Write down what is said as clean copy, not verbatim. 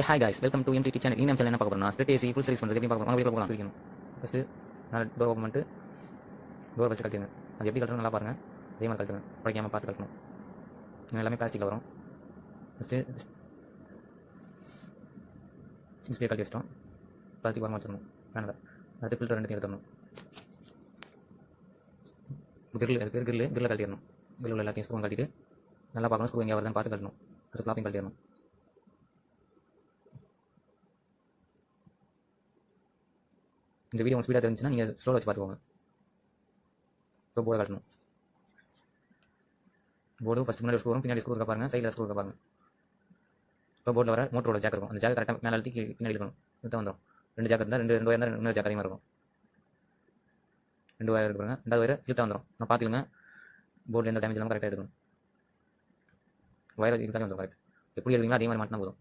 Hi guys, welcome to MTT channel. இந்த channel என்ன பார்க்க போறோம்னா ஸ்ப்ளிட் ஏசி ஃபுல் சர்வீஸ் பண்றது எப்படி பார்க்க போறோம். வீடியோ போலாம் பிரிக்கணும். ஃபர்ஸ்ட் நான் டோர் ஓபன் பண்ணிட்டு டோர் வச்சு கழட்டிடுங்க. அது எப்படி கழட்டணும் நல்லா பாருங்க. அதே மாதிரி கழட்டுங்க. உடைக்காம பார்த்து கழட்டணும். இது எல்லாமே பிளாஸ்டிக்ல வரும். ஃபர்ஸ்ட் டிஸ்ப்ளே கழட்டி வச்சிட்டோம். பிளாஸ்டிக் வரமா வச்சிடணும். வேணாம். அடுத்து ஃபில்டர் ரெண்டு எடுத்துடணும். கிரில் கழட்டிடணும். கிரில் எல்லாத்தையும் ஸ்க்ரூ கழட்டிட்டு நல்லா பார்க்கணும். ஸ்க்ரூ எங்கே வருதுன்னு பார்த்து கழட்டணும். அது ஃப்ளாப்பிங் கழட்டிடணும். இந்த வீடியோ ஸ்பீடாக தெரிஞ்சுன்னா நீங்கள் ஸ்லோவில் வச்சு பார்த்துக்கோங்க. இப்போ போர்டை காட்டணும். போர்டு ஃபஸ்ட் முன்னாடி ஸ்க்ரூ வரும், பின்னாடி ஸ்க்ரூ இருக்க பாருங்க, சைடில் ஸ்க்ரூ இருக்க பாருங்க. இப்போ போர்டில் வர மோட்டரோட ஜாக் இருக்கும். அந்த ஜாக் கரெக்டாக மேலே அழுத்தி பின்னாடி இருக்கணும். இதுதான் வந்துடும். ரெண்டு ஜாக் இருந்தால் ரெண்டு வயர் இருந்தால் இன்னொரு ஜாக் அதிகமாக இருக்கும். ரெண்டு வயர் இருக்குங்க. ரெண்டாவது வயர் இழுத்தா வந்துடும். நான் பார்த்துக்கங்க. போர்டில் எந்த டேமேஜ் இல்லாமல் கரெக்டாக எடுக்கணும். வயர் இழுத்தாலே வந்துடும் கரெக்ட். எப்படி எடுக்கீங்களோ அதே மாதிரி மாட்டினா போதும்.